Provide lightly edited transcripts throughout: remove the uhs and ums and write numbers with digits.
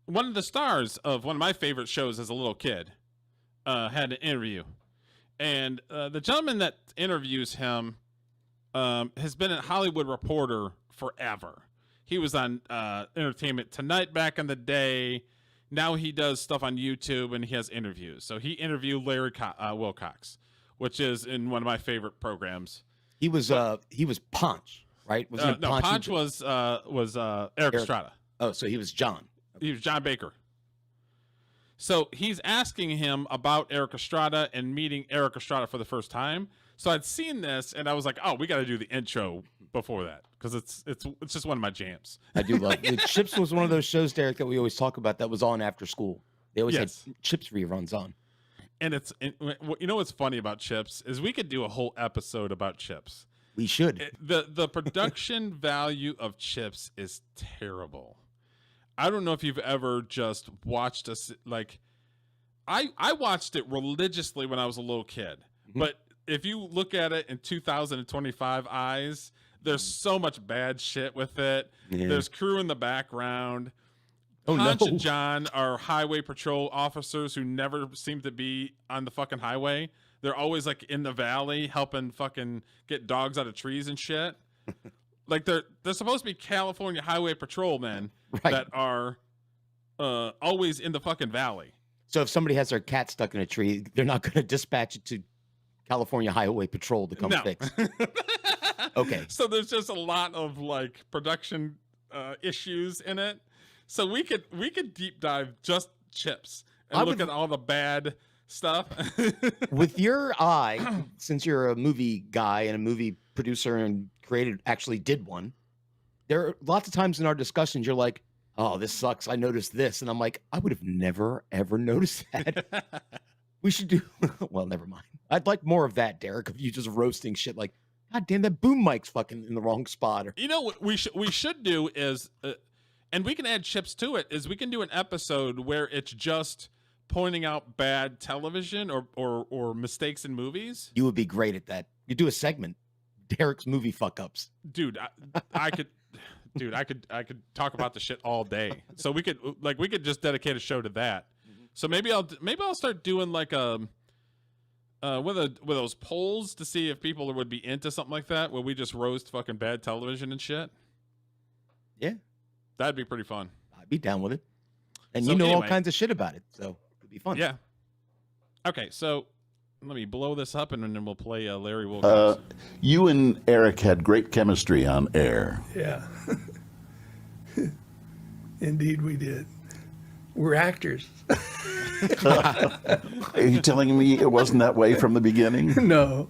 one of the stars of one of my favorite shows as a little kid had an interview. And the gentleman that interviews him has been a Hollywood reporter forever. He was on Entertainment Tonight back in the day. Now he does stuff on YouTube and he has interviews. So he interviewed Larry Wilcox, which is in one of my favorite programs. He was Ponch, right? Was no, Ponch was Erik Estrada. Oh, so he was John. He was John Baker. So he's asking him about Erik Estrada and meeting Erik Estrada for the first time. So I'd seen this and I was like, oh, we got to do the intro before that because it's just one of my jams. I do love it. Chips was one of those shows, Derek, that we always talk about that was on after school. They always had Chips reruns on. And you know what's funny about Chips is we could do a whole episode about Chips. We should. The production value of Chips is terrible. I don't know if you've ever just watched us like I watched it religiously when I was a little kid. Mm-hmm. But if you look at it in 2025 eyes, there's so much bad shit with it. Yeah. There's crew in the background. Ponch and John are highway patrol officers who never seem to be on the fucking highway. They're always like in the valley helping fucking get dogs out of trees and shit. Like they're supposed to be California highway patrolmen that are always in the fucking valley. So if somebody has their cat stuck in a tree, they're not going to dispatch it to California Highway Patrol to come fix. Okay. So there's just a lot of like production issues in it. So we could deep dive just Chips and look at all the bad stuff. With your eye, since you're a movie guy and a movie producer and actually did one, there are lots of times in our discussions you're like, oh, this sucks. I noticed this. And I'm like, I would have never, ever noticed that. We should do, well, never mind. I'd like more of that, Derek, of you just roasting shit like, God damn, that boom mic's fucking in the wrong spot. Or, you know what we should do is, and we can add Chips to it, is we can do an episode where it's just pointing out bad television or mistakes in movies. You would be great at that. You do a segment, Derek's movie fuck ups. Dude, I could talk about the shit all day. So we could just dedicate a show to that. Mm-hmm. So maybe I'll start doing like with those polls to see if people would be into something like that, where we just roast fucking bad television and shit. Yeah, that'd be pretty fun. I'd be down with it. And so, all kinds of shit about it, so it'd be fun. Yeah. Okay, so let me blow this up and then we'll play Larry Wilcox. You and Erik had great chemistry on air. Yeah. Indeed we did. We're actors. Are you telling me it wasn't that way from the beginning? No.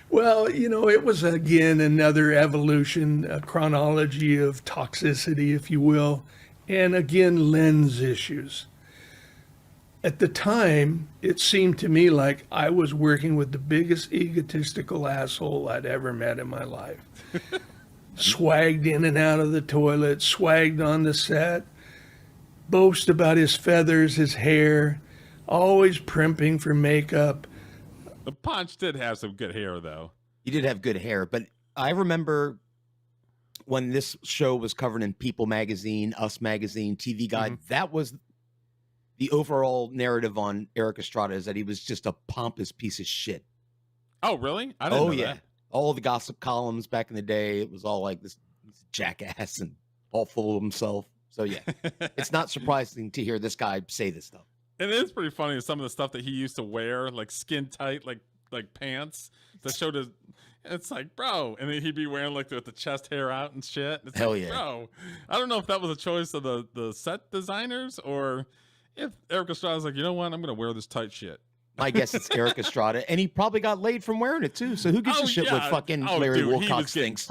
Well, it was, again, another evolution, a chronology of toxicity, if you will, and, again, lens issues. At the time, it seemed to me like I was working with the biggest egotistical asshole I'd ever met in my life. Swagged in and out of the toilet, swagged on the set, boast about his feathers, his hair, always primping for makeup. The Ponch did have some good hair, though. He did have good hair, but I remember when this show was covered in People Magazine, Us Magazine, TV Guide, that was the overall narrative on Erik Estrada, is that he was just a pompous piece of shit. Oh, really? I didn't know that. All the gossip columns back in the day, it was all like this jackass and all full of himself. So, yeah, it's not surprising to hear this guy say this stuff. It is pretty funny, some of the stuff that he used to wear, like skin tight, like pants that showed his. It's like, bro, and then he'd be wearing like with the chest hair out and shit. It's Hell like, yeah, bro. I don't know if that was a choice of the set designers or if Erik Estrada's like, you know what, I'm gonna wear this tight shit. I guess it's Erik Estrada, and he probably got laid from wearing it too. So who gives a shit what fucking Larry Wilcox thinks?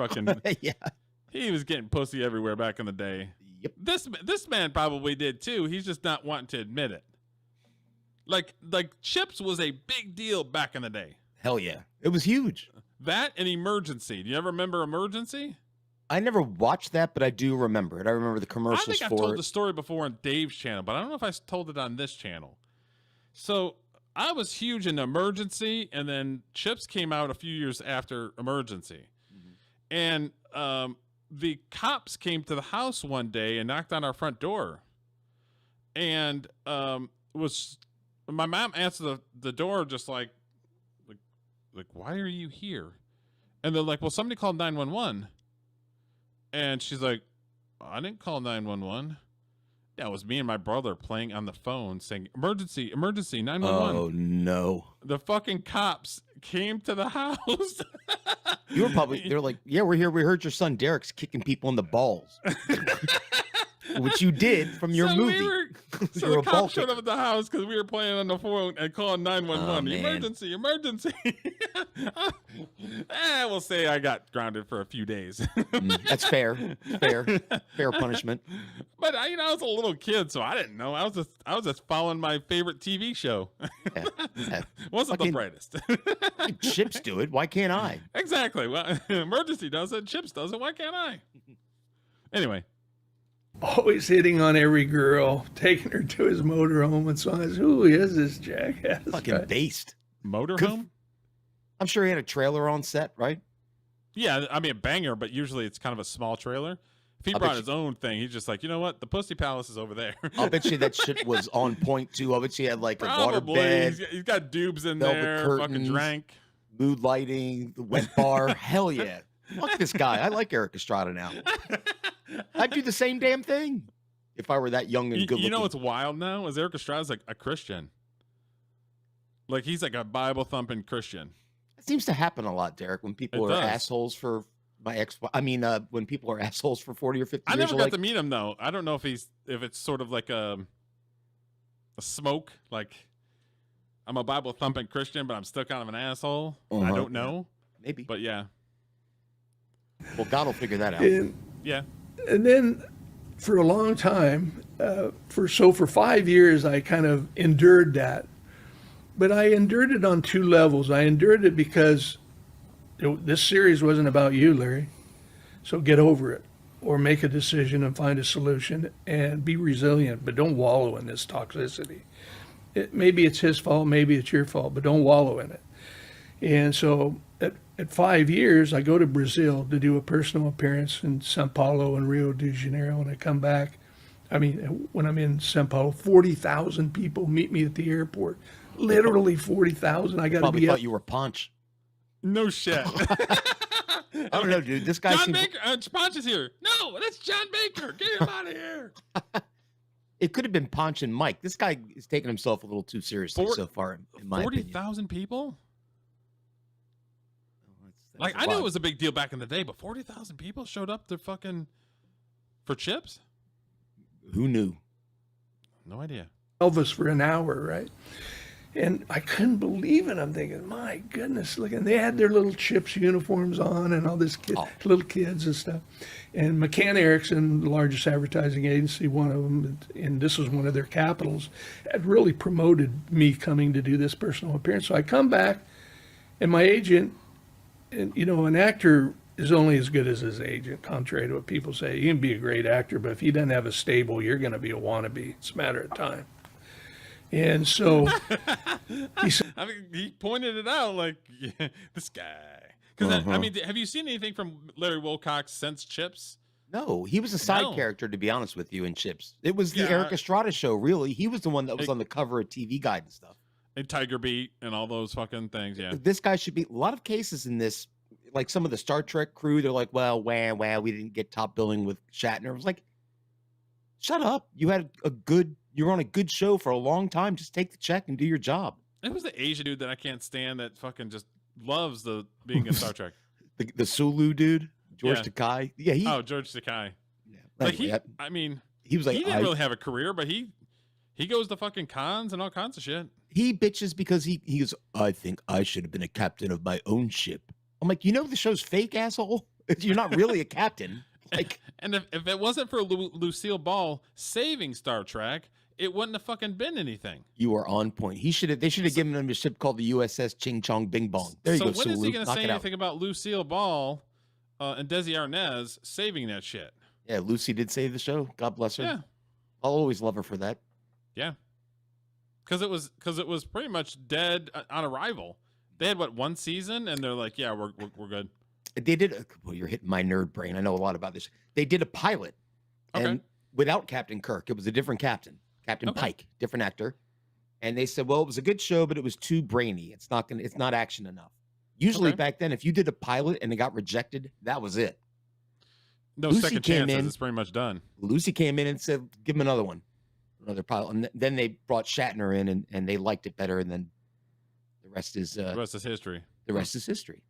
Yeah, he was getting pussy everywhere back in the day. Yep. This man probably did too. He's just not wanting to admit it. Like Chips was a big deal back in the day. Hell yeah, it was huge. That and Emergency. Do you ever remember Emergency? I never watched that, but I do remember it. I remember the commercials for it. I think I've told the story before on Dave's channel, but I don't know if I told it on this channel. So I was huge in Emergency, and then Chips came out a few years after Emergency. Mm-hmm. And the cops came to the house one day and knocked on our front door. and was my mom answered the door just like why are you here? And they're like, well, somebody called 911. And she's like, I didn't call 911. That was me and my brother playing on the phone saying, emergency, emergency, 911. Oh, no. The fucking cops came to the house. You were probably, they're like, yeah, we're here. We heard your son Derek's kicking people in the balls. Which you did from your movie. So the cops showed up at the house because we were playing on the phone and calling 911. Emergency, emergency. We'll say I got grounded for a few days. That's fair. Fair punishment. But I was a little kid, so I didn't know. I was just following my favorite TV show. Wasn't the brightest. Chips do it. Why can't I? Exactly. Well, emergency does it. Chips does it. Why can't I? Anyway. Always hitting on every girl, taking her to his motorhome and so on. Who is this jackass? Fucking based. Motorhome? I'm sure he had a trailer on set, right? Yeah, I mean a banger, but usually it's kind of a small trailer. If he brought his own thing, he's just like, you know what? The Pussy Palace is over there. I'll bet you that shit was on point too. I'll bet you had like Probably. a water bed. He's got dubs in velvet there, curtains, fucking drank. Mood lighting, the wet bar. Hell yeah. Fuck this guy. I like Erik Estrada now. I'd do the same damn thing if I were that young and good looking. You know what's wild now is Erik Estrada's like a Christian. Like he's like a Bible thumping Christian. It seems to happen a lot, Derek, when people are assholes for when people are assholes for 40 or 50 I years. never got to meet him though. I don't know if it's sort of like a smoke, like I'm a Bible thumping Christian, but I'm still kind of an asshole. I don't know. Maybe. But yeah. Well, God will figure that out. Yeah. And then for a long time, for 5 years, I kind of endured that. But I endured it on two levels. I endured it because this series wasn't about you, Larry. So get over it or make a decision and find a solution and be resilient, but don't wallow in this toxicity. Maybe it's his fault, maybe it's your fault, but don't wallow in it. And so at 5 years, I go to Brazil to do a personal appearance in São Paulo and Rio de Janeiro, and I come back. I mean, when I'm in São Paulo, 40,000 people meet me at the airport. Literally 40,000. I got to be Probably up. thought you were Ponch. No shit. I don't know, dude. This guy John Baker. Ponch is here. No, that's John Baker. Get him out of here. It could have been Ponch and Mike. This guy is taking himself a little too seriously so far, in my opinion. 40,000 people? That's Like, I knew it was a big deal back in the day, but 40,000 people showed up to for chips? Who knew? No idea. Elvis for an hour, right? And I couldn't believe it. I'm thinking, my goodness, look. And they had their little Chips uniforms on and all this little kids and stuff. And McCann Erickson, the largest advertising agency, one of them, and this was one of their capitals, had really promoted me coming to do this personal appearance. So I come back, and my agent, and an actor is only as good as his agent, contrary to what people say. You can be a great actor, but if he doesn't have a stable, you're going to be a wannabe. It's a matter of time. And so he pointed it out like, yeah, this guy. Because I mean, have you seen anything from Larry Wilcox since Chips? No, he was a side character, to be honest with you, in Chips. It was the Erik Estrada show, really. He was the one that was on the cover of TV Guide and stuff. And Tiger Beat and all those fucking things, yeah. This guy should be, a lot of cases in this, like some of the Star Trek crew, they're like, well, we didn't get top billing with Shatner. I was like, shut up. You were on a good show for a long time. Just take the check and do your job. It was the Asian dude that I can't stand that fucking just loves being in Star Trek. the Sulu dude, George Takei. Yeah, George Takei. Yeah. Like anyway, he was like, he didn't really have a career, but he goes to fucking cons and all kinds of shit. He bitches because he goes, I think I should have been a captain of my own ship. I'm like, the show's fake, asshole. You're not really a captain. Like, and if it wasn't for Lucille Ball saving Star Trek, it wouldn't have fucking been anything. You are on point. They should have given him a ship called the USS Ching Chong Bing Bong. There you go. So when is he going to say anything out. about Lucille Ball and Desi Arnaz saving that shit? Yeah, Lucy did save the show. God bless her. Yeah, I'll always love her for that. Yeah, because it was pretty much dead on arrival. They had one season, and they're like, yeah, we're good. They did. Well, you're hitting my nerd brain. I know a lot about this. They did a pilot, and without Captain Kirk, it was a different captain. Captain Okay. Pike, different actor. And they said, well, it was a good show, but it was too brainy. It's not action enough. Usually Okay. back then, if you did a pilot and it got rejected, that was it. No Lucy second came chances. in. It's pretty much done. Lucy came in and said, give him another one, another pilot. And then they brought Shatner in, and they liked it better. And then the rest is The rest is history. history.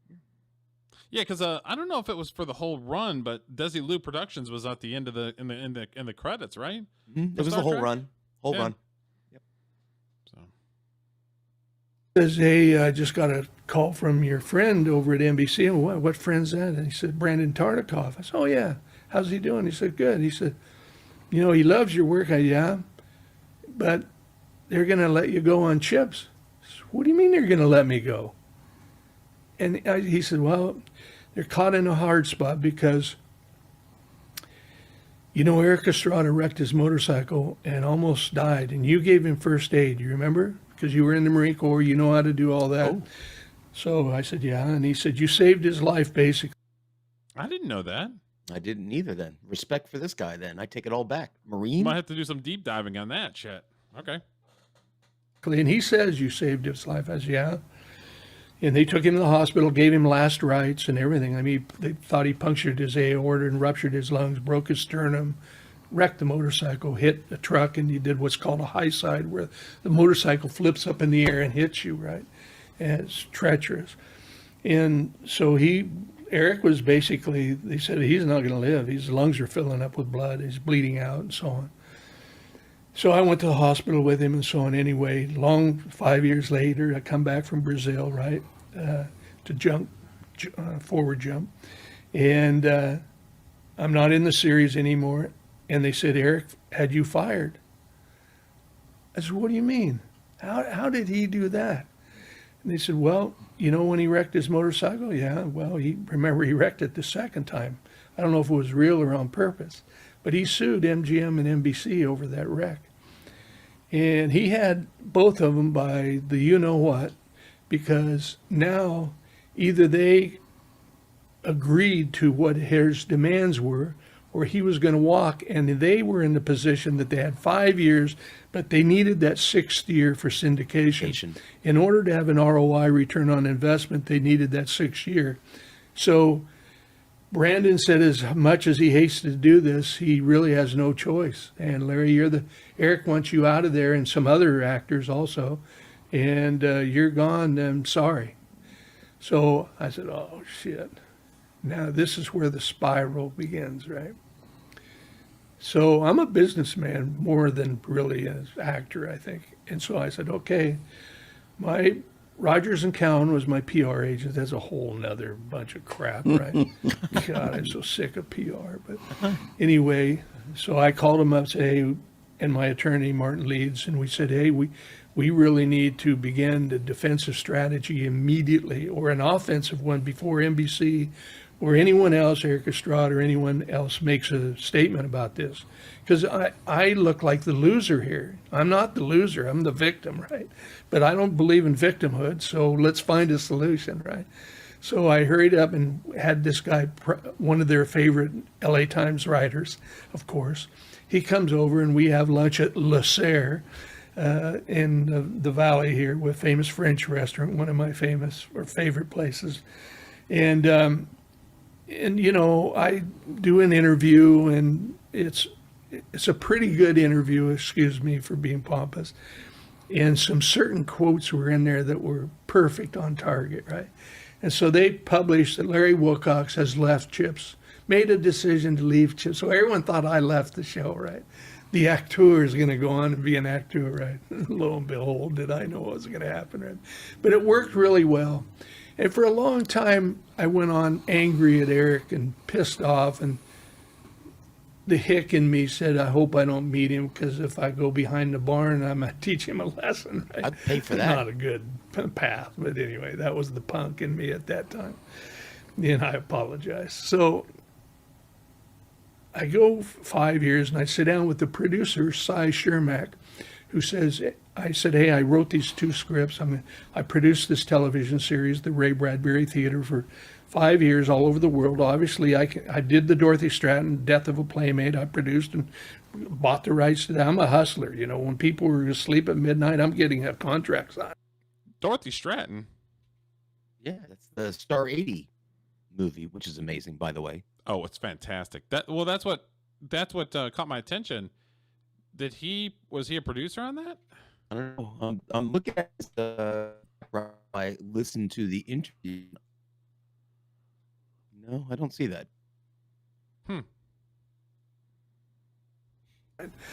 Yeah, because I don't know if it was for the whole run, but Desi Lou Productions was at the end of the in the credits, right? It For was Star the whole Trek? run. Whole Yeah. run. So Says, hey, I just got a call from your friend over at NBC. And what friend's that? And he said, Brandon Tartikoff. I said, oh, yeah. How's he doing? He said, good. He said, you know, he loves your work. Yeah, but they're going to let you go on chips. I said, what do you mean they're going to let me go? And he said, well, they're caught in a hard spot because, you know, Erik Estrada wrecked his motorcycle and almost died. And you gave him first aid. You remember? Because you were in the Marine Corps, you know how to do all that. Oh. So I said, yeah. And he said, you saved his life, basically. I didn't know that. I didn't either then. Respect for this guy then. I take it all back. Marine? You might have to do some deep diving on that shit. Okay. And he says, you saved his life. I said, yeah. And they took him to the hospital, gave him last rites and everything. I mean, they thought he punctured his aorta and ruptured his lungs, broke his sternum, wrecked the motorcycle, hit a truck, and he did what's called a high side, where the motorcycle flips up in the air and hits you, right? And it's treacherous. And so Erik was basically, they said he's not going to live. His lungs are filling up with blood. He's bleeding out and so on. So I went to the hospital with him and so on. Anyway, 5 years later, I come back from Brazil, right, to forward jump. And I'm not in the series anymore. And they said, Erik had you fired. I said, what do you mean? How did he do that? And they said, well, you know when he wrecked his motorcycle? Yeah, well, he wrecked it the second time. I don't know if it was real or on purpose. But he sued MGM and NBC over that wreck. And he had both of them by the you-know-what, because now either they agreed to what his demands were, or he was going to walk, and they were in the position that they had 5 years, but they needed that sixth year for syndication. In order to have an ROI, return on investment, they needed that 6th year. So Brandon said as much as he hates to do this, he really has no choice. And Larry, Erik wants you out of there, and some other actors also, and you're gone, I'm sorry. So I said, oh, shit. Now this is where the spiral begins, right? So I'm a businessman more than really an actor, I think. And so I said, okay, my Rogers and Cowan was my PR agent. That's a whole nother bunch of crap, right? God, I'm so sick of PR. But anyway, so I called him up, said, hey, and my attorney, Martin Leeds, and we said, hey, we really need to begin the defensive strategy immediately, or an offensive one before NBC or anyone else, Erik Estrada or anyone else, makes a statement about this. Because I look like the loser here. I'm not the loser, I'm the victim, right? But I don't believe in victimhood, so let's find a solution, right? So I hurried up and had this guy, one of their favorite LA Times writers, of course. He comes over and we have lunch at Le Serre in the valley here, with famous French restaurant, one of my famous or favorite places. And you know, I do an interview, and it's a pretty good interview, excuse me for being pompous. And some certain quotes were in there that were perfect on target, right? And so they published that Larry Wilcox has left Chips, made a decision to leave Chips. So everyone thought I left the show, right? The actor is going to go on and be an actor, right? Lo and behold, did I know what was going to happen, right? But it worked really well. And for a long time, I went on angry at Erik and pissed off. And the hick in me said, I hope I don't meet him, because if I go behind the barn, I'm going to teach him a lesson. Right? I'd pay for that. Not a good path. But anyway, that was the punk in me at that time. And I apologize. So I go 5 years, and I sit down with the producer, Cy Shermack, who says, I said, hey, I wrote these 2 scripts. I produced this television series, the Ray Bradbury Theater, for 5 years all over the world. Obviously, I did the Dorothy Stratton Death of a Playmate. I produced and bought the rights to that. I'm a hustler. You know, when people were asleep at midnight, I'm getting a contract signed. Dorothy Stratton. Yeah, that's the Star 80 movie, which is amazing, by the way. Oh, it's fantastic. That's what caught my attention. Was he a producer on that? I don't know. I'm looking at this, I listened to the interview. No, I don't see that.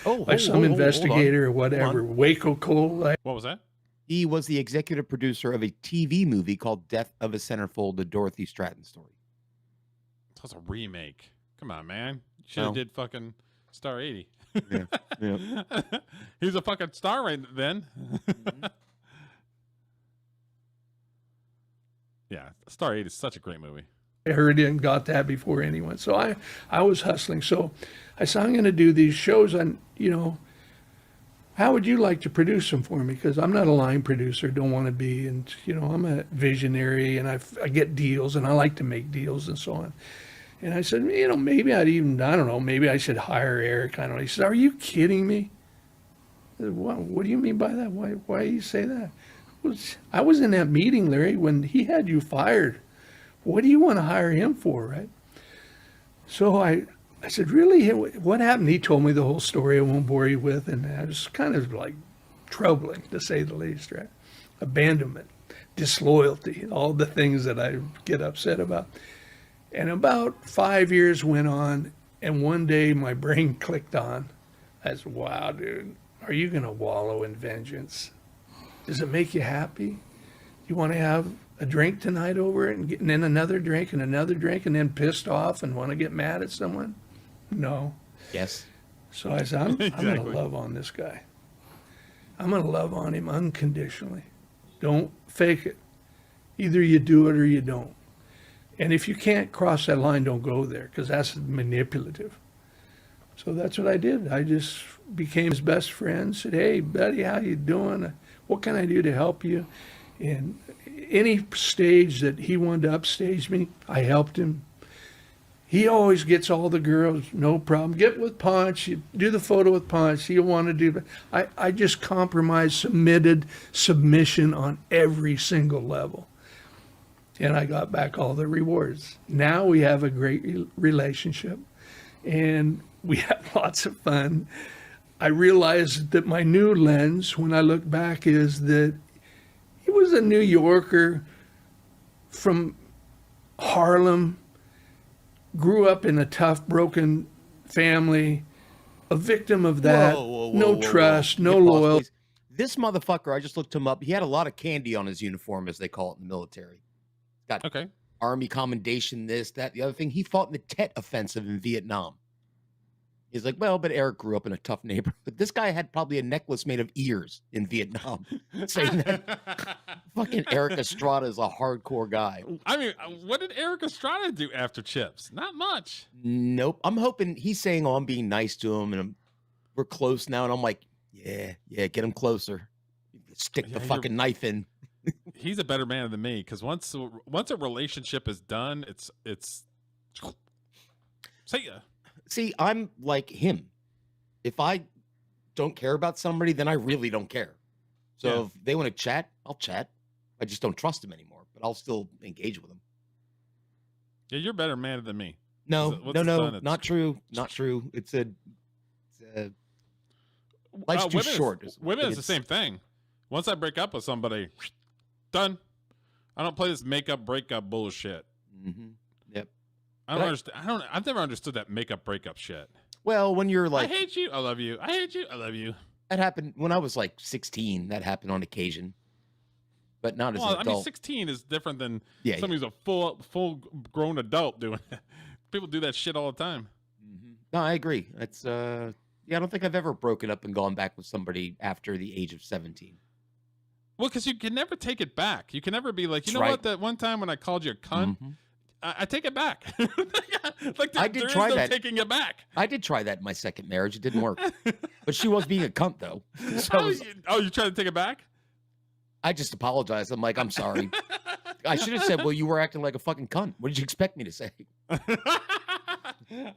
By some investigator or whatever. Waco Cole. What was that? He was the executive producer of a TV movie called Death of a Centerfold, the Dorothy Stratton story. That's a remake. Come on, man. You should have did fucking Star 80. Yeah. He's a fucking star right then. Mm-hmm. Yeah, Star 8 is such a great movie. I heard it and got that before anyone. So I was hustling. So I said, I'm going to do these shows on, you know, how would you like to produce them for me? Because I'm not a line producer, don't want to be. And, you know, I'm a visionary and I get deals and I like to make deals and so on. And I said, you know, maybe I don't know, maybe I should hire Eric. I don't know. He said, are you kidding me? I said, what do you mean by that? Why do you say that? I was in that meeting, Larry, when he had you fired. What do you want to hire him for, right? So I said, really? What happened? He told me the whole story I won't bore you with, and it was kind of like troubling, to say the least, right? Abandonment, disloyalty, all the things that I get upset about. And about 5 years went on, and one day my brain clicked on. I said, wow, dude, are you going to wallow in vengeance? Does it make you happy? You want to have a drink tonight over it and then another drink and then pissed off and want to get mad at someone? No. Yes. So I said, I'm going to Exactly. love on this guy. I'm going to love on him unconditionally. Don't fake it. Either you do it or you don't. And if you can't cross that line, don't go there, because that's manipulative. So that's what I did. I just became his best friend, said, hey, buddy, how you doing? What can I do to help you? And any stage that he wanted to upstage me, I helped him. He always gets all the girls, no problem. Get with Ponch, you do the photo with Ponch. He'll want to do that. I just compromised, submission on every single level. And I got back all the rewards. Now we have a great relationship and we have lots of fun. I realized that my new lens, when I look back, is that he was a New Yorker from Harlem, grew up in a tough, broken family, a victim of that, no trust, no Hey, boss, loyalty. please. This motherfucker, I just looked him up. He had a lot of candy on his uniform, as they call it in the military. Got Okay. Army commendation, this, that, the other thing. He fought in the Tet Offensive in Vietnam. He's like, well, but Eric grew up in a tough neighborhood. This guy had probably a necklace made of ears in Vietnam, saying that fucking Erik Estrada is a hardcore guy. I mean, what did Erik Estrada do after Chips? Not much. Nope. I'm hoping he's saying, oh, I'm being nice to him and we're close now. And I'm like, yeah, get him closer. Stick the fucking knife in. He's a better man than me, because once a relationship is done, it's see ya. See, I'm like him. If I don't care about somebody, then I really don't care. So if they want to chat, I'll chat. I just don't trust them anymore, but I'll still engage with them. Yeah, you're a better man than me. No, Once no, it's no, done, not true. Not true. It's a life's too short. Women is the same thing. Once I break up with somebody, done. I don't play this makeup breakup bullshit. Mm-hmm. Yep. I don't understand. I've never understood that makeup breakup shit. Well, when you're like, I hate you, I love you. I hate you, I love you. that happened when I was like 16. That happened on occasion, but not as an I adult. mean, 16 is different than Yeah, somebody who's a full grown adult doing it. People do that shit all the time. Mm-hmm. No, I agree. It's I don't think I've ever broken up and gone back with somebody after the age of 17. Well, because you can never take it back. You can never be like, you know That's right. what? That one time when I called you a cunt, Mhm. I take it back. Like I did there is try no that. taking it back. I did try that in my second marriage. It didn't work. But she was being a cunt, though. So You tried to take it back? I just apologized. I'm like, I'm sorry. I should have said, well, you were acting like a fucking cunt. What did you expect me to say? Yeah,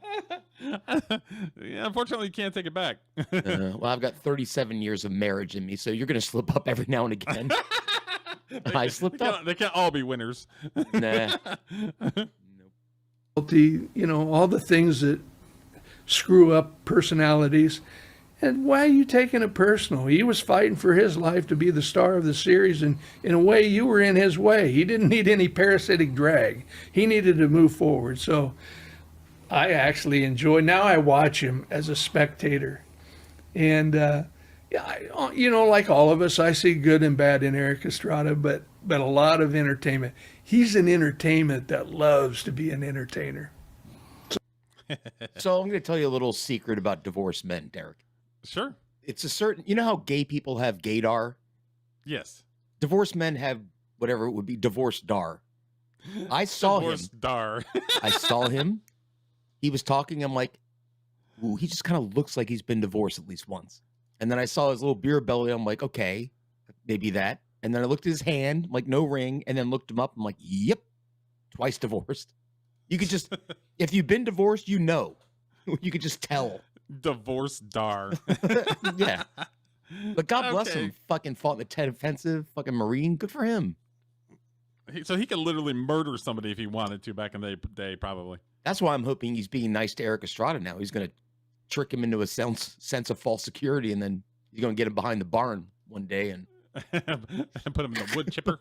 unfortunately, you can't take it back. Well, I've got 37 years of marriage in me, so you're going to slip up every now and again. I slipped up. They can't all be winners. Nah. You know, all the things that screw up personalities. And why are you taking it personal? He was fighting for his life to be the star of the series, and in a way, you were in his way. He didn't need any parasitic drag. He needed to move forward. So I actually enjoy. Now I watch him as a spectator, and you know, like all of us, I see good and bad in Erik Estrada, but a lot of entertainment. He's an entertainment that loves to be an entertainer. So I'm going to tell you a little secret about divorced men, Derek. Sure. It's a certain, you know how gay people have gaydar? Yes. Divorced men have whatever it would be, divorced dar. I saw Divorced him. Dar. I saw him. He was talking. I'm like, ooh, he just kind of looks like he's been divorced at least once. And then I saw his little beer belly. I'm like, okay, maybe that. And then I looked at his hand, like no ring, and then looked him up. I'm like, yep, twice divorced. You could just, if you've been divorced, you know. You could just tell. Divorced Dar. Yeah. But God bless him. Fucking fought in the Tet Offensive. Fucking Marine. Good for him. So he could literally murder somebody if he wanted to back in the day, probably. That's why I'm hoping he's being nice to Erik Estrada now. He's going to trick him into a sense of false security, and then he's going to get him behind the barn one day and Put him in the wood chipper.